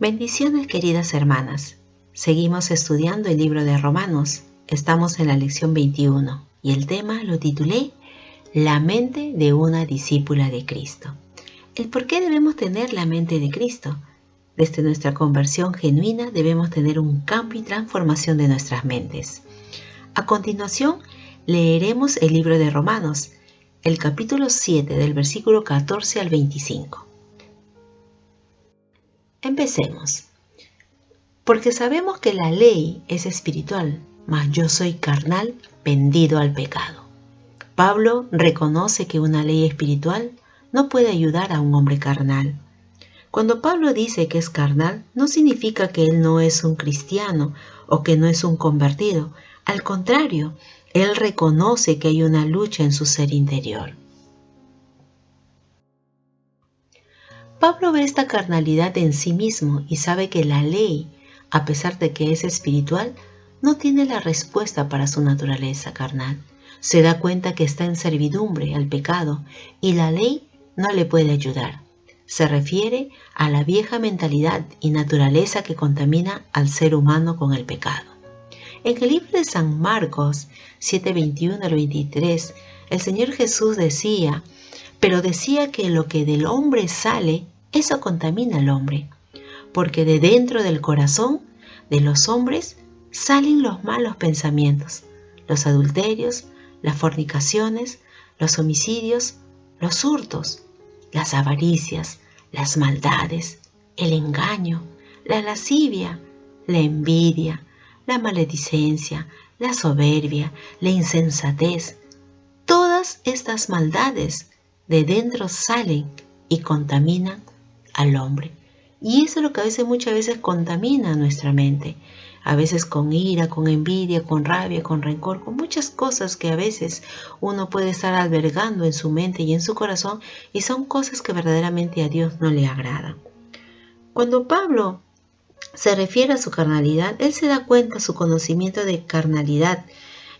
Bendiciones, queridas hermanas. Seguimos estudiando el libro de Romanos. Estamos en la lección 21 y el tema lo titulé La mente de una discípula de Cristo. ¿El por qué debemos tener la mente de Cristo? Desde nuestra conversión genuina debemos tener un cambio y transformación de nuestras mentes. A continuación, leeremos el libro de Romanos, el capítulo 7 del versículo 14 al 25. Empecemos. Porque sabemos que la ley es espiritual, mas yo soy carnal, vendido al pecado. Pablo reconoce que una ley espiritual no puede ayudar a un hombre carnal. Cuando Pablo dice que es carnal, no significa que él no es un cristiano o que no es un convertido. Al contrario, él reconoce que hay una lucha en su ser interior. Pablo ve esta carnalidad en sí mismo y sabe que la ley, a pesar de que es espiritual, no tiene la respuesta para su naturaleza carnal. Se da cuenta que está en servidumbre al pecado y la ley no le puede ayudar. Se refiere a la vieja mentalidad y naturaleza que contamina al ser humano con el pecado. En el libro de San Marcos 7:21 al 23, el Señor Jesús decía que lo que del hombre sale, eso contamina al hombre, porque de dentro del corazón de los hombres salen los malos pensamientos, los adulterios, las fornicaciones, los homicidios, los hurtos, las avaricias, las maldades, el engaño, la lascivia, la envidia, la maledicencia, la soberbia, la insensatez. Todas estas maldades de dentro salen y contaminan al hombre. Y eso es lo que muchas veces contamina nuestra mente. A veces con ira, con envidia, con rabia, con rencor, con muchas cosas que a veces uno puede estar albergando en su mente y en su corazón, y son cosas que verdaderamente a Dios no le agradan. Cuando Pablo se refiere a su carnalidad, él se da cuenta, su conocimiento de carnalidad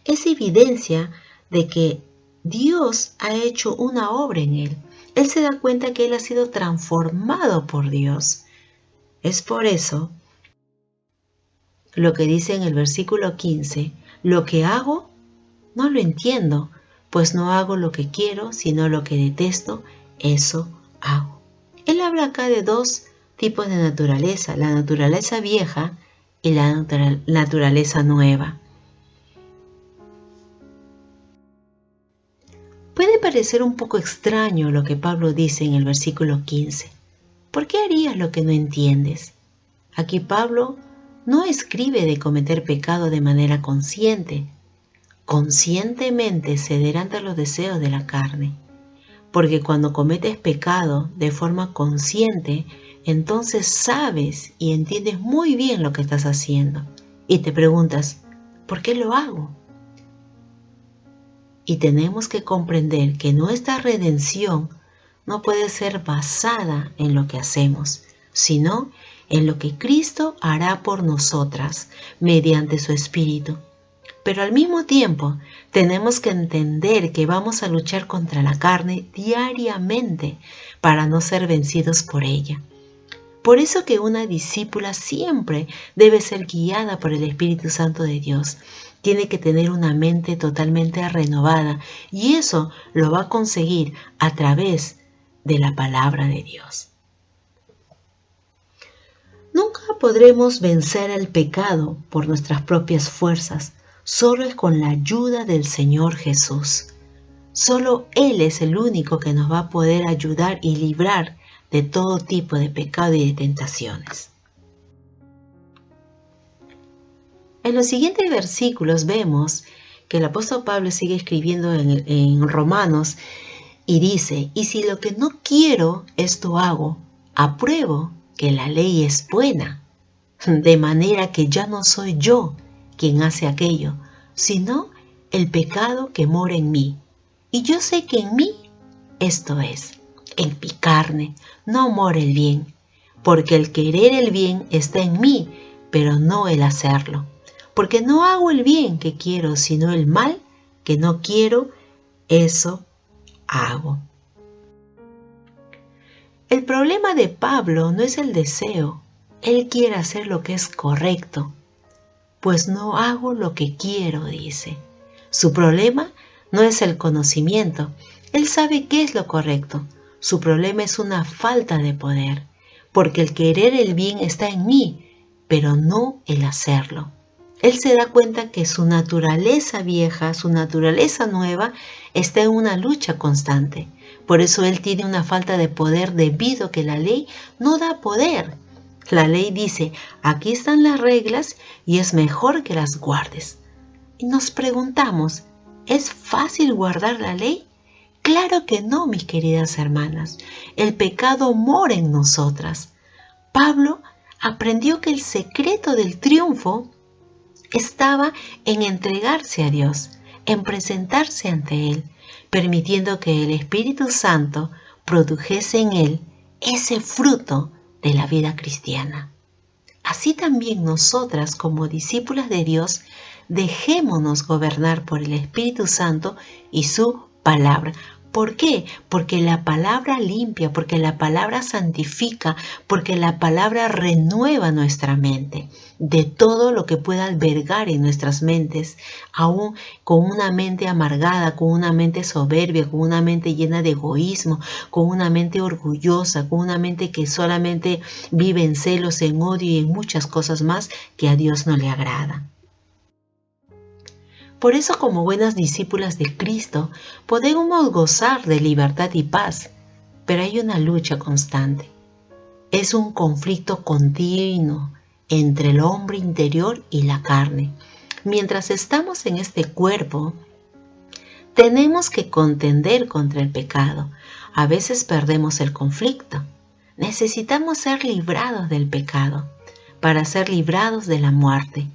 es evidencia de que Dios ha hecho una obra en él. Él se da cuenta que él ha sido transformado por Dios. Es por eso lo que dice en el versículo 15, lo que hago no lo entiendo, pues no hago lo que quiero, sino lo que detesto, eso hago. Él habla acá de dos tipos de naturaleza, la naturaleza vieja y la naturaleza nueva. Puede parecer un poco extraño lo que Pablo dice en el versículo 15. ¿Por qué harías lo que no entiendes? Aquí Pablo no escribe de cometer pecado de manera consciente. Conscientemente ceder ante los deseos de la carne. Porque cuando cometes pecado de forma consciente, entonces sabes y entiendes muy bien lo que estás haciendo. Y te preguntas, ¿por qué lo hago? Y tenemos que comprender que nuestra redención no puede ser basada en lo que hacemos, sino en lo que Cristo hará por nosotras mediante su Espíritu. Pero al mismo tiempo tenemos que entender que vamos a luchar contra la carne diariamente para no ser vencidos por ella. Por eso que una discípula siempre debe ser guiada por el Espíritu Santo de Dios. Tiene que tener una mente totalmente renovada y eso lo va a conseguir a través de la palabra de Dios. Nunca podremos vencer el pecado por nuestras propias fuerzas, solo es con la ayuda del Señor Jesús. Solo Él es el único que nos va a poder ayudar y librar de todo tipo de pecado y de tentaciones. En los siguientes versículos vemos que el apóstol Pablo sigue escribiendo en Romanos y dice, y si lo que no quiero esto hago, apruebo que la ley es buena, de manera que ya no soy yo quien hace aquello, sino el pecado que mora en mí. Y yo sé que en mí, esto es, en mi carne, no mora el bien, porque el querer el bien está en mí, pero no el hacerlo. Porque no hago el bien que quiero, sino el mal que no quiero, eso hago. El problema de Pablo no es el deseo, Él quiere hacer lo que es correcto, pues no hago lo que quiero, dice. Su problema no es el conocimiento. Él sabe qué es lo correcto. Su problema es una falta de poder, porque el querer el bien está en mí, pero no el hacerlo. Él se da cuenta que su naturaleza vieja, su naturaleza nueva, está en una lucha constante. Por eso él tiene una falta de poder debido a que la ley no da poder. La ley dice, aquí están las reglas y es mejor que las guardes. Y nos preguntamos, ¿es fácil guardar la ley? Claro que no, mis queridas hermanas. El pecado mora en nosotras. Pablo aprendió que el secreto del triunfo estaba en entregarse a Dios, en presentarse ante Él, permitiendo que el Espíritu Santo produjese en él ese fruto de la vida cristiana. Así también nosotras, como discípulas de Dios, dejémonos gobernar por el Espíritu Santo y su palabra. ¿Por qué? Porque la palabra limpia, porque la palabra santifica, porque la palabra renueva nuestra mente de todo lo que pueda albergar en nuestras mentes, aún con una mente amargada, con una mente soberbia, con una mente llena de egoísmo, con una mente orgullosa, con una mente que solamente vive en celos, en odio y en muchas cosas más que a Dios no le agrada. Por eso, como buenas discípulas de Cristo, podemos gozar de libertad y paz, pero hay una lucha constante. Es un conflicto continuo entre el hombre interior y la carne. Mientras estamos en este cuerpo, tenemos que contender contra el pecado. A veces perdemos el conflicto. Necesitamos ser librados del pecado para ser librados de la muerte.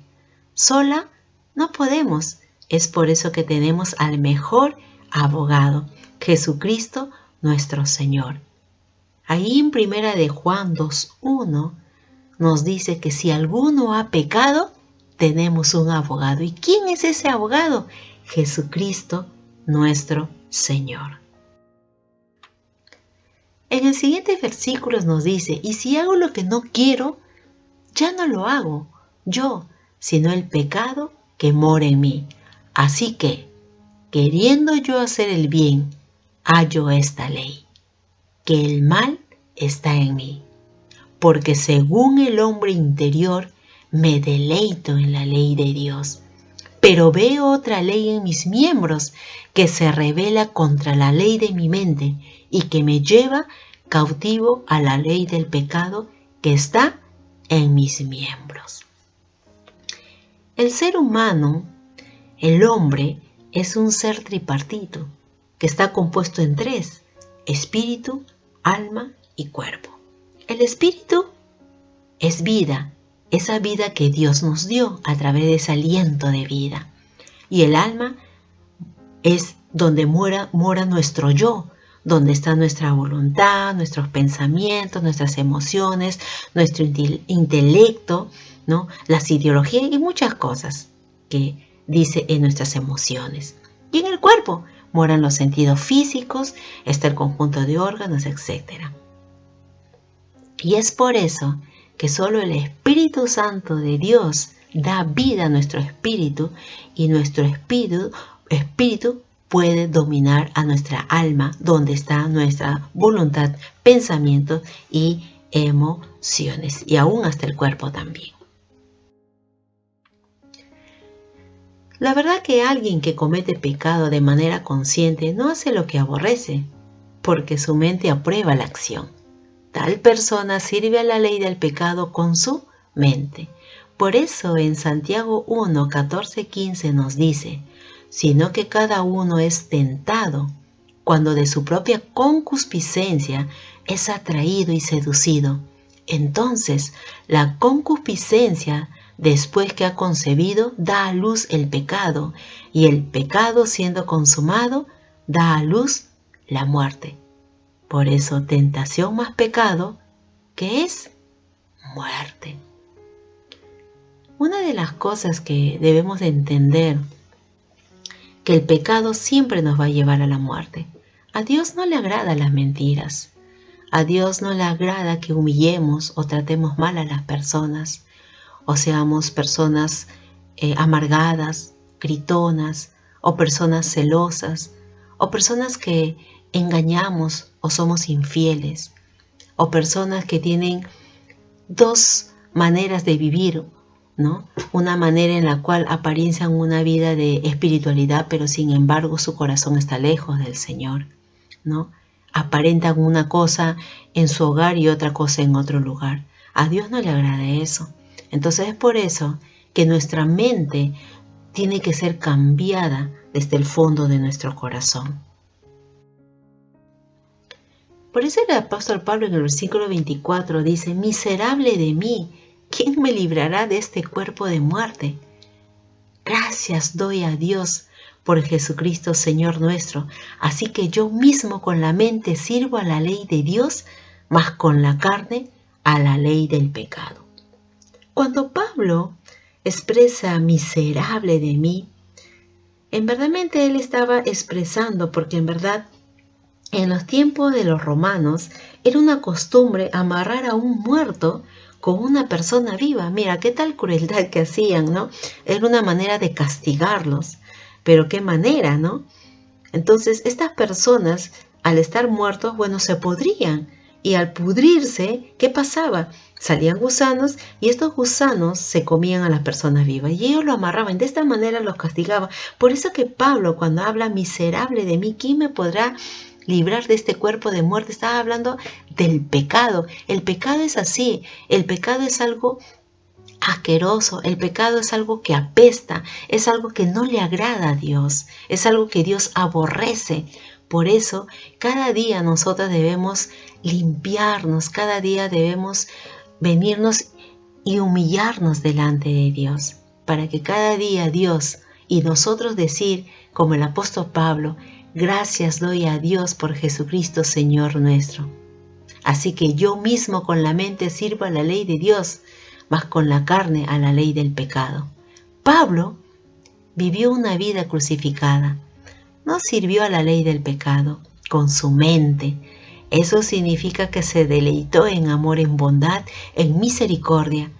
Sola no podemos. Es por eso que tenemos al mejor abogado, Jesucristo nuestro Señor. Ahí en 1 de Juan 2:1 nos dice que si alguno ha pecado, tenemos un abogado. ¿Y quién es ese abogado? Jesucristo nuestro Señor. En el siguiente versículo nos dice, y si hago lo que no quiero, ya no lo hago yo, sino el pecado que mora en mí. Así que, queriendo yo hacer el bien, hallo esta ley, que el mal está en mí, porque según el hombre interior me deleito en la ley de Dios. Pero veo otra ley en mis miembros que se rebela contra la ley de mi mente y que me lleva cautivo a la ley del pecado que está en mis miembros. El ser humano, el hombre, es un ser tripartito que está compuesto en tres: espíritu, alma y cuerpo. El espíritu es vida, esa vida que Dios nos dio a través de ese aliento de vida. Y el alma es donde mora nuestro yo, donde está nuestra voluntad, nuestros pensamientos, nuestras emociones, nuestro intelecto, ¿no? Las ideologías y muchas cosas que dice en nuestras emociones. Y en el cuerpo moran los sentidos físicos, está el conjunto de órganos, etc. Y es por eso que solo el Espíritu Santo de Dios da vida a nuestro espíritu y nuestro espíritu puede dominar a nuestra alma, donde está nuestra voluntad, pensamientos y emociones, y aún hasta el cuerpo también. La verdad que alguien que comete pecado de manera consciente no hace lo que aborrece, porque su mente aprueba la acción. Tal persona sirve a la ley del pecado con su mente. Por eso en Santiago 1, 14, 15 nos dice, sino que cada uno es tentado cuando de su propia concupiscencia es atraído y seducido. Entonces la concupiscencia, después que ha concebido, da a luz el pecado, y el pecado, siendo consumado, da a luz la muerte. Por eso, tentación más pecado, ¿qué es? Muerte. Una de las cosas que debemos de entender, que el pecado siempre nos va a llevar a la muerte. A Dios no le agradan las mentiras. A Dios no le agrada que humillemos o tratemos mal a las personas, o seamos personas amargadas, gritonas, o personas celosas, o personas que engañamos o somos infieles, o personas que tienen dos maneras de vivir, ¿no? Una manera en la cual apariencian una vida de espiritualidad, pero sin embargo su corazón está lejos del Señor, ¿no? Aparentan una cosa en su hogar y otra cosa en otro lugar. A Dios no le agrada eso. Entonces es por eso que nuestra mente tiene que ser cambiada desde el fondo de nuestro corazón. Por eso el apóstol Pablo en el versículo 24 dice: miserable de mí, ¿quién me librará de este cuerpo de muerte? Gracias doy a Dios por Jesucristo Señor nuestro. Así que yo mismo con la mente sirvo a la ley de Dios, mas con la carne a la ley del pecado. Cuando Pablo expresa miserable de mí, en verdad él estaba expresando, porque en verdad en los tiempos de los romanos era una costumbre amarrar a un muerto con una persona viva. Mira, qué tal crueldad que hacían, ¿no? Era una manera de castigarlos. Pero qué manera, ¿no? Entonces, estas personas, al estar muertos, bueno, se podrían. Y al pudrirse, ¿qué pasaba? Salían gusanos y estos gusanos se comían a las personas vivas. Y ellos lo amarraban. De esta manera los castigaban. Por eso que Pablo, cuando habla miserable de mí, ¿quién me podrá librar de este cuerpo de muerte? Estaba hablando del pecado. El pecado es así. El pecado es algo asqueroso. El pecado es algo que apesta. Es algo que no le agrada a Dios. Es algo que Dios aborrece. Por eso, cada día nosotros debemos limpiarnos. Cada día debemos venirnos y humillarnos delante de Dios. Para que cada día Dios y nosotros decir, como el apóstol Pablo: gracias doy a Dios por Jesucristo Señor nuestro. Así que yo mismo con la mente sirvo a la ley de Dios, mas con la carne a la ley del pecado. Pablo vivió una vida crucificada. No sirvió a la ley del pecado con su mente. Eso significa que se deleitó en amor, en bondad, en misericordia.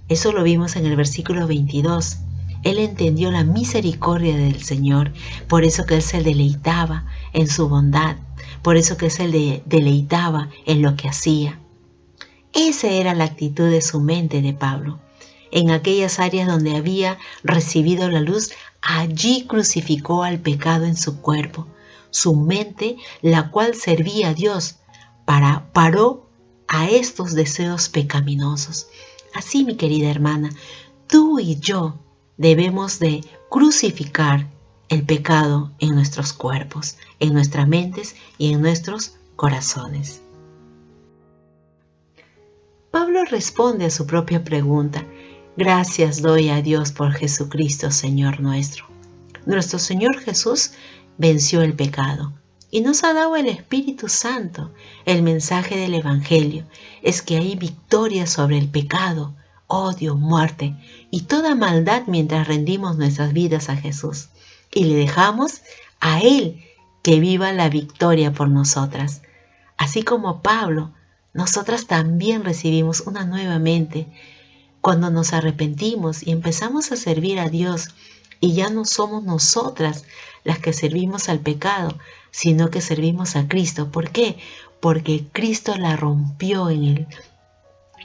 Eso lo vimos en el versículo 22. Él entendió la misericordia del Señor, por eso que Él se deleitaba en su bondad, por eso que Él se deleitaba en lo que hacía. Esa era la actitud de su mente de Pablo. En aquellas áreas donde había recibido la luz, allí crucificó al pecado en su cuerpo. Su mente, la cual servía a Dios, paró a estos deseos pecaminosos. Así, mi querida hermana, tú y yo debemos de crucificar el pecado en nuestros cuerpos, en nuestras mentes y en nuestros corazones. Pablo responde a su propia pregunta: gracias doy a Dios por Jesucristo Señor nuestro. Nuestro Señor Jesús venció el pecado y nos ha dado el Espíritu Santo. El mensaje del Evangelio es que hay victoria sobre el pecado, odio, muerte y toda maldad mientras rendimos nuestras vidas a Jesús y le dejamos a Él que viva la victoria por nosotras. Así como Pablo, nosotras también recibimos una nueva mente cuando nos arrepentimos y empezamos a servir a Dios, y ya no somos nosotras las que servimos al pecado, sino que servimos a Cristo. ¿Por qué? Porque Cristo la rompió en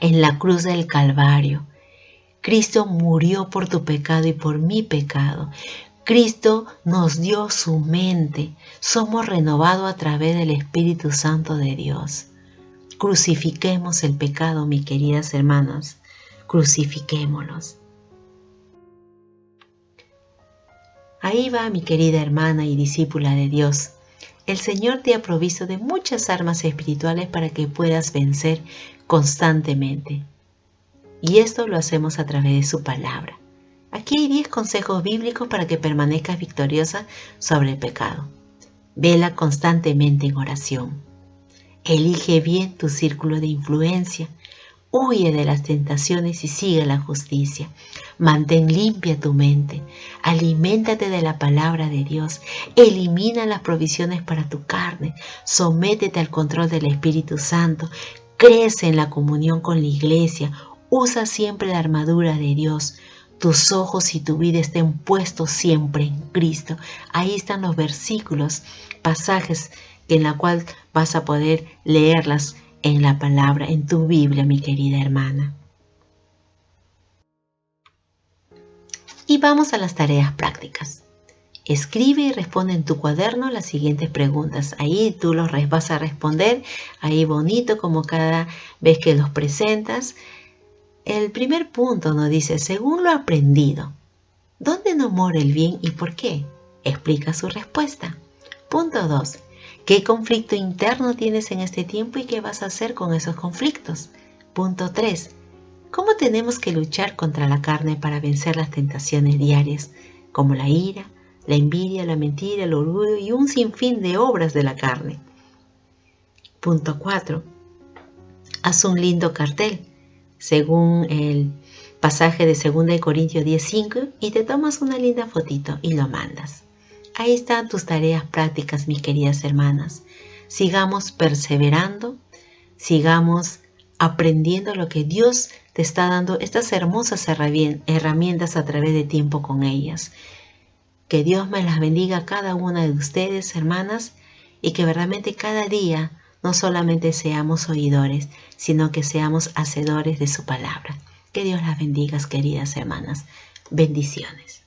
la cruz del Calvario. Cristo murió por tu pecado y por mi pecado. Cristo nos dio su mente. Somos renovados a través del Espíritu Santo de Dios. Crucifiquemos el pecado, mis queridas hermanas. Crucifiquémoslos. Ahí va, mi querida hermana y discípula de Dios. El Señor te ha provisto de muchas armas espirituales para que puedas vencer constantemente. Y esto lo hacemos a través de su palabra. Aquí hay 10 consejos bíblicos para que permanezcas victoriosa sobre el pecado. Vela constantemente en oración. Elige bien tu círculo de influencia. Huye de las tentaciones y sigue la justicia. Mantén limpia tu mente. Aliméntate de la palabra de Dios. Elimina las provisiones para tu carne. Sométete al control del Espíritu Santo. Crece en la comunión con la iglesia. Usa siempre la armadura de Dios. Tus ojos y tu vida estén puestos siempre en Cristo. Ahí están los versículos, pasajes en la cual vas a poder leerlas en la palabra, en tu Biblia, mi querida hermana. Y vamos a las tareas prácticas. Escribe y responde en tu cuaderno las siguientes preguntas. Ahí tú los vas a responder, ahí bonito como cada vez que los presentas. El primer punto nos dice, según lo aprendido, ¿dónde no mora el bien y por qué? Explica su respuesta. Punto 2. ¿Qué conflicto interno tienes en este tiempo y qué vas a hacer con esos conflictos? Punto 3. ¿Cómo tenemos que luchar contra la carne para vencer las tentaciones diarias, como la ira, la envidia, la mentira, el orgullo y un sinfín de obras de la carne? Punto 4. Haz un lindo cartel, según el pasaje de 2 Corintios 10:5, y te tomas una linda fotito y lo mandas. Ahí están tus tareas prácticas, mis queridas hermanas. Sigamos perseverando, sigamos aprendiendo lo que Dios te está dando, estas hermosas herramientas a través de tiempo con ellas. Que Dios me las bendiga a cada una de ustedes, hermanas, y que verdaderamente cada día no solamente seamos oidores, sino que seamos hacedores de su palabra. Que Dios las bendiga, queridas hermanas. Bendiciones.